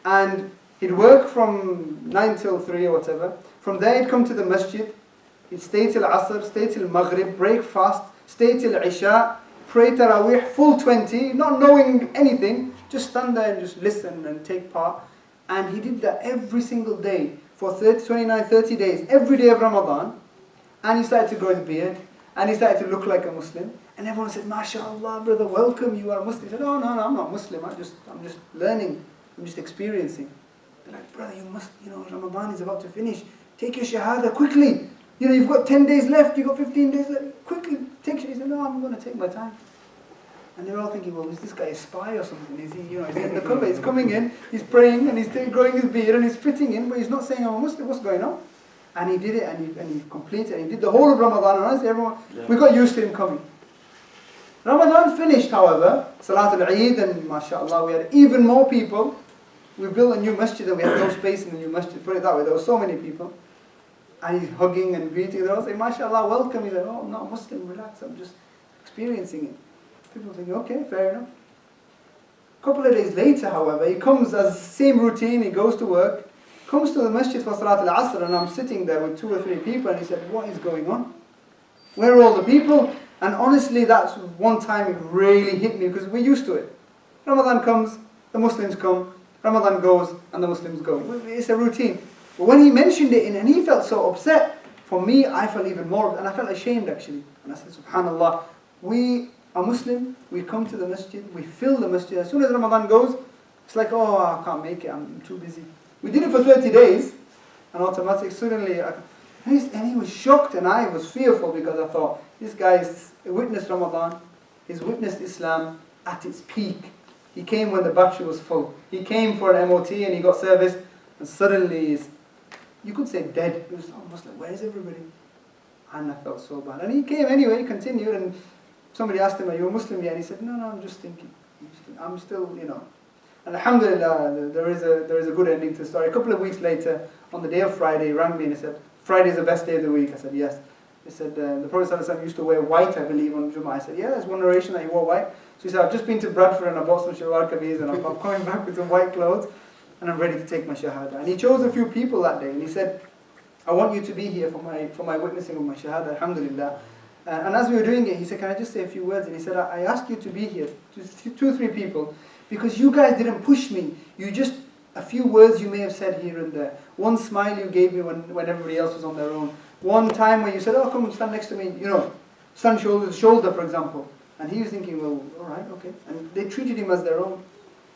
And he'd work from 9 till 3 or whatever. From there he'd come to the masjid, he'd stay till Asr, stay till Maghrib, break fast, stay till Isha, pray Taraweeh, full 20, not knowing anything, just stand there and just listen and take part. And he did that every single day for 30 days, every day of Ramadan. And he started to grow his beard, and he started to look like a Muslim. And everyone said, MashaAllah, brother, welcome, you are a Muslim. He said, no, I'm not Muslim, I'm just learning. I'm just experiencing. They're like, brother, Ramadan is about to finish. Take your shahada quickly. You've got 10 days left, you've got 15 days left. Quickly, take shahada. He said, no, I'm going to take my time. And they're all thinking, well, is this guy a spy or something? Is he, he's in the cover, he's coming in, he's praying, and he's growing his beard, and he's fitting in, but he's not saying I'm a Muslim. What's going on? And he did it, and he completed it. He did the whole of Ramadan, and honestly, everyone, we got used to him coming. Ramadan finished, however, Salatul Eid, and mashallah, we had even more people. We built a new masjid, and we had no space in the new masjid. Put it that way, there were so many people. And he's hugging and greeting. They all say, mashallah, welcome. He's like, oh, I'm not a Muslim, relax, I'm just experiencing it. People think, okay, fair enough. A couple of days later, however, he comes as same routine, he goes to work, comes to the masjid for Salat al-Asr, and I'm sitting there with 2 or 3 people, and he said, what is going on? Where are all the people? And honestly, that's one time it really hit me, because we're used to it. Ramadan comes, the Muslims come, Ramadan goes, and the Muslims go. It's a routine. But when he mentioned it, and he felt so upset, for me, I felt even more, and I felt ashamed actually. And I said, subhanallah, we are Muslim, we come to the masjid, we fill the masjid. As soon as Ramadan goes, it's like, oh, I can't make it, I'm too busy. We did it for 30 days, and automatically, suddenly, and he was shocked, and I was fearful, because I thought, this guy's witnessed Ramadan, he's witnessed Islam at its peak. He came when the battery was full. He came for an MOT, and he got serviced, and suddenly he's, you could say dead. He was almost like, where is everybody? And I felt so bad. And he came anyway, he continued, and somebody asked him, are you a Muslim yet? And he said, no, I'm just thinking. I'm still, And alhamdulillah, there is a good ending to the story. A couple of weeks later, on the day of Friday, he rang me and he said, Friday is the best day of the week. I said, yes. He said, the Prophet ﷺ used to wear white, I believe, on Jummah. I said, yeah, there's one narration that he wore white. So he said, I've just been to Bradford and I bought some shalwar kameez and I'm coming back with some white clothes and I'm ready to take my shahada. And he chose a few people that day and he said, I want you to be here for my witnessing of my shahada, alhamdulillah. And as we were doing it, he said, can I just say a few words? And he said, I asked you to be here, 2 or 3 people, because you guys didn't push me. You just, a few words you may have said here and there. One smile you gave me when everybody else was on their own. One time where you said, oh, come stand next to me, stand shoulder to shoulder, for example. And he was thinking, well, all right, okay. And they treated him as their own.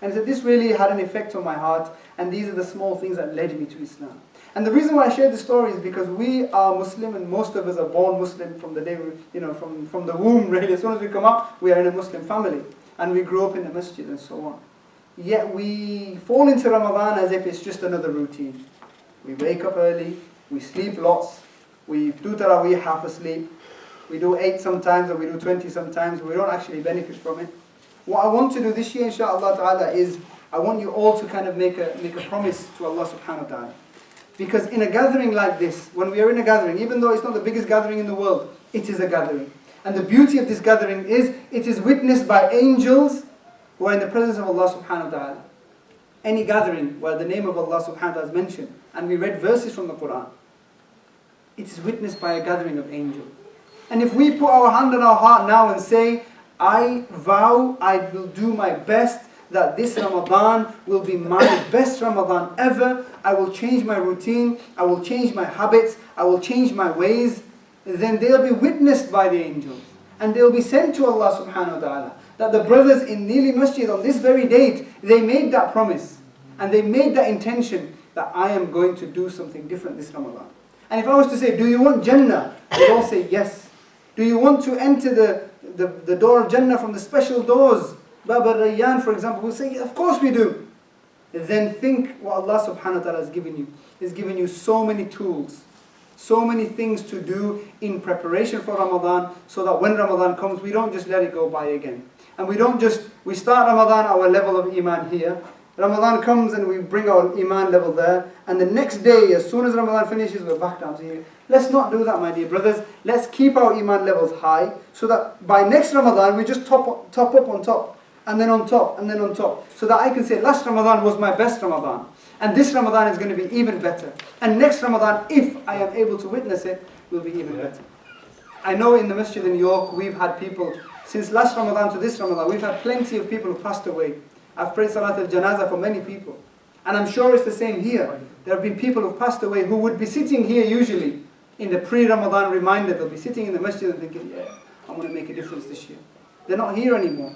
And he said, this really had an effect on my heart, and these are the small things that led me to Islam. And the reason why I share this story is because we are Muslim, and most of us are born Muslim from the day, from the womb, really. As soon as we come up, we are in a Muslim family. And we grew up in the masjid and so on. Yet we fall into Ramadan as if it's just another routine. We wake up early, we sleep lots, we do Taraweeh half asleep, we do 8 sometimes, or we do 20 sometimes, we don't actually benefit from it. What I want to do this year, inshaAllah ta'ala, is I want you all to kind of make a promise to Allah subhanahu wa ta'ala. Because in a gathering like this, when we are in a gathering, even though it's not the biggest gathering in the world, it is a gathering. And the beauty of this gathering is, it is witnessed by angels who are in the presence of Allah subhanahu wa ta'ala. Any gathering where the name of Allah subhanahu wa ta'ala is mentioned, and we read verses from the Quran, it is witnessed by a gathering of angels. And if we put our hand on our heart now and say, I vow I will do my best, that this Ramadan will be my best Ramadan ever, I will change my routine, I will change my habits, I will change my ways, then they'll be witnessed by the angels. And they'll be sent to Allah subhanahu wa ta'ala. That the brothers in Neeli Masjid on this very date, they made that promise. And they made that intention that I am going to do something different this Ramadan. And if I was to say, do you want Jannah? They'd all say yes. Do you want to enter the door of Jannah from the special doors? Bab al-Rayyan, for example, will say, of course we do. Then think what Allah subhanahu wa ta'ala has given you. He's given you so many tools, so many things to do in preparation for Ramadan, so that when Ramadan comes, we don't just let it go by again. And we start Ramadan our level of Iman here. Ramadan comes and we bring our Iman level there. And the next day, as soon as Ramadan finishes, we're back down to here. Let's not do that, my dear brothers. Let's keep our Iman levels high, so that by next Ramadan, we just top up on top. And then on top, and then on top. So that I can say, last Ramadan was my best Ramadan. And this Ramadan is going to be even better. And next Ramadan, if I am able to witness it, will be even better. I know in the masjid in York, we've had people, since last Ramadan to this Ramadan, we've had plenty of people who passed away. I've prayed Salat al-Janazah for many people. And I'm sure it's the same here. There have been people who've passed away who would be sitting here usually in the pre-Ramadan reminder. They'll be sitting in the masjid and thinking, yeah, I'm going to make a difference this year. They're not here anymore.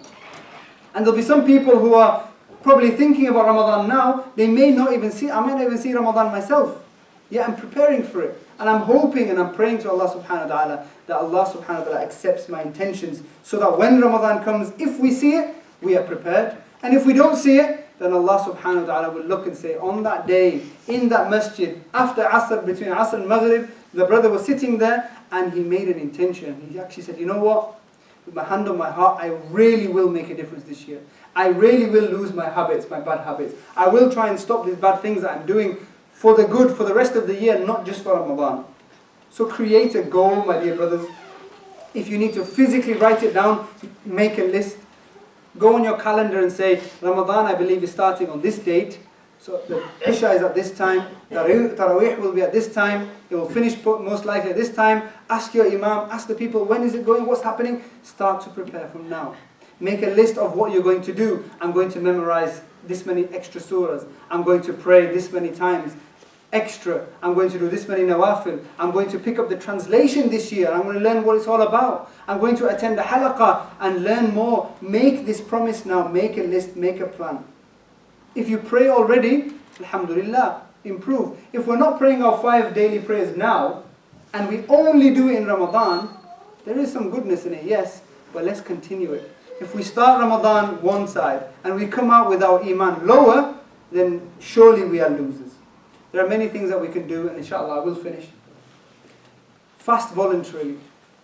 And there'll be some people who are probably thinking about Ramadan now. They may not even see, I may not even see Ramadan myself. Yeah, I'm preparing for it. And I'm hoping and I'm praying to Allah subhanahu wa ta'ala that Allah subhanahu wa ta'ala accepts my intentions, so that when Ramadan comes, if we see it, we are prepared. And if we don't see it, then Allah subhanahu wa ta'ala will look and say, on that day, in that masjid, after Asr, between Asr and Maghrib, the brother was sitting there and he made an intention. He actually said, you know what? With my hand on my heart, I really will make a difference this year. I really will lose my habits, my bad habits. I will try and stop these bad things that I'm doing for the good, for the rest of the year, not just for Ramadan. So create a goal, my dear brothers. If you need to physically write it down, make a list. Go on your calendar and say, Ramadan, I believe, is starting on this date. So the Isha is at this time, Taraweeh will be at this time, it will finish most likely at this time. Ask your Imam, ask the people, when is it going, what's happening? Start to prepare from now. Make a list of what you're going to do. I'm going to memorize this many extra surahs. I'm going to pray this many times extra. I'm going to do this many nawafil. I'm going to pick up the translation this year. I'm going to learn what it's all about. I'm going to attend the halaqah and learn more. Make this promise now. Make a list, make a plan. If you pray already, alhamdulillah, improve. If we're not praying our 5 daily prayers now, and we only do it in Ramadan, there is some goodness in it, yes, but let's continue it. If we start Ramadan one side, and we come out with our iman lower, then surely we are losers. There are many things that we can do, and inshallah I will finish. Fast voluntarily.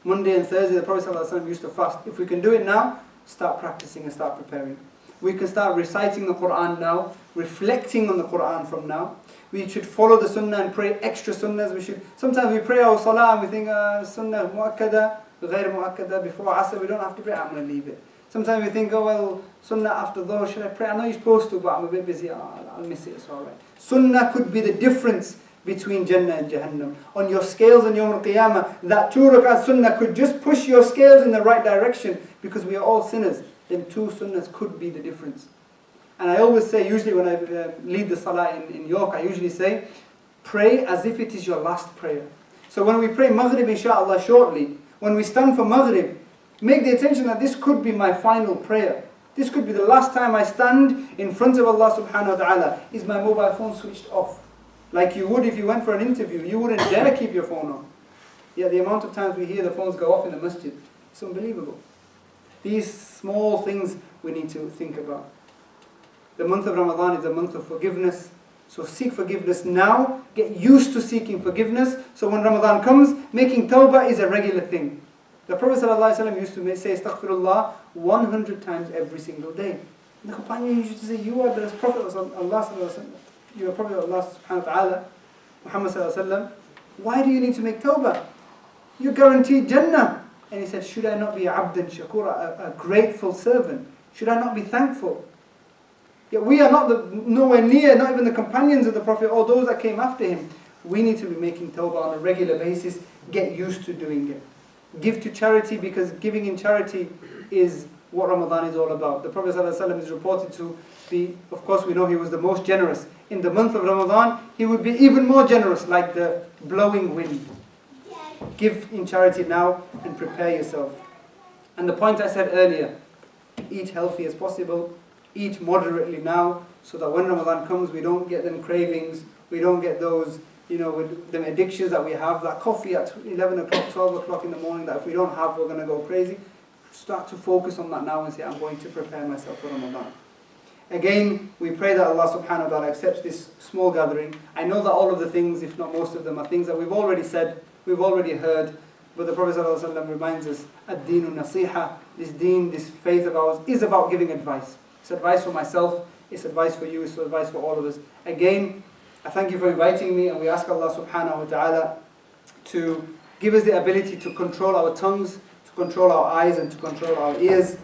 Monday and Thursday, the Prophet ﷺ used to fast. If we can do it now, start practicing and start preparing. We can start reciting the Quran now, reflecting on the Quran from now. We should follow the sunnah and pray extra sunnahs. Sometimes we pray our salah and we think, sunnah mu'akkada, ghayr mu'akkada, before Asr, we don't have to pray, I'm going to leave it. Sometimes we think, oh well, sunnah after dhuhr, should I pray? I know you're supposed to, but I'm a bit busy, I'll miss it, it's alright. Sunnah could be the difference between Jannah and Jahannam. On your scales on Yawm al-Qiyamah, that 2 rakat sunnah could just push your scales in the right direction, because we are all sinners. Then 2 sunnahs could be the difference. And I always say, usually when I lead the salah in York, I usually say, pray as if it is your last prayer. So when we pray Maghrib inshaAllah shortly, when we stand for Maghrib, make the intention that this could be my final prayer. This could be the last time I stand in front of Allah subhanahu wa ta'ala. Is my mobile phone switched off? Like you would if you went for an interview. You wouldn't dare keep your phone on. Yeah, the amount of times we hear the phones go off in the masjid, it's unbelievable. These small things we need to think about. The month of Ramadan is a month of forgiveness. So seek forgiveness now. Get used to seeking forgiveness. So when Ramadan comes, making tawbah is a regular thing. The Prophet ﷺ used to say astaghfirullah 100 times every single day. And the companion used to say, you are the Prophet of Allah, you are Prophet of Allah subhanahu wa ta'ala, Muhammad ﷺ. Why do you need to make tawbah? You're guaranteed Jannah. And he said, should I not be abdan shakura, a grateful servant? Should I not be thankful? Yet we are nowhere near, not even the companions of the Prophet or those that came after him. We need to be making tawbah on a regular basis. Get used to doing it. Give to charity, because giving in charity is what Ramadan is all about. The Prophet ﷺ is reported to be, of course we know he was the most generous. In the month of Ramadan, he would be even more generous, like the blowing wind. Give in charity now and prepare yourself. And the point I said earlier, eat healthy as possible, eat moderately now, so that when Ramadan comes we don't get them cravings, we don't get those, with the addictions that we have, that coffee at 11 o'clock, 12 o'clock in the morning, that if we don't have, we're going to go crazy. Start to focus on that now and say, I'm going to prepare myself for Ramadan. Again, we pray that Allah subhanahu wa ta'ala accepts this small gathering. I know that all of the things, if not most of them, are things that we've already said, we've already heard, but the Prophet ﷺ reminds us, ad-deenu nasiha, this deen, this faith of ours is about giving advice. It's advice for myself, it's advice for you, it's advice for all of us. Again, I thank you for inviting me, and we ask Allah subhanahu wa ta'ala to give us the ability to control our tongues, to control our eyes, and to control our ears.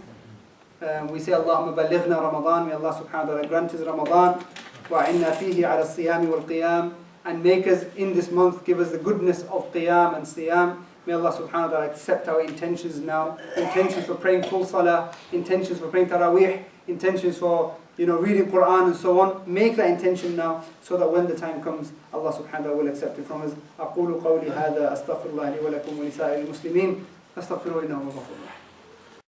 We say, Allahumma balighna Ramadan, may Allah subhanahu wa ta'ala grant us Ramadan, wa'inna fihi ala siyami wal qiyam, and make us in this month, give us the goodness of qiyam and siyam. May Allah subhanahu wa ta'ala accept our intentions now, intentions for praying full salah, intentions for praying taraweeh, intentions for reading Quran and so on. Make that intention now, so that when the time comes, Allah subhanahu wa ta'ala will accept it from us. أقول قولي هذا أستغفر الله لي ولكم ولسائر المسلمين أستغفروه إنه هو الغفور الرحيم.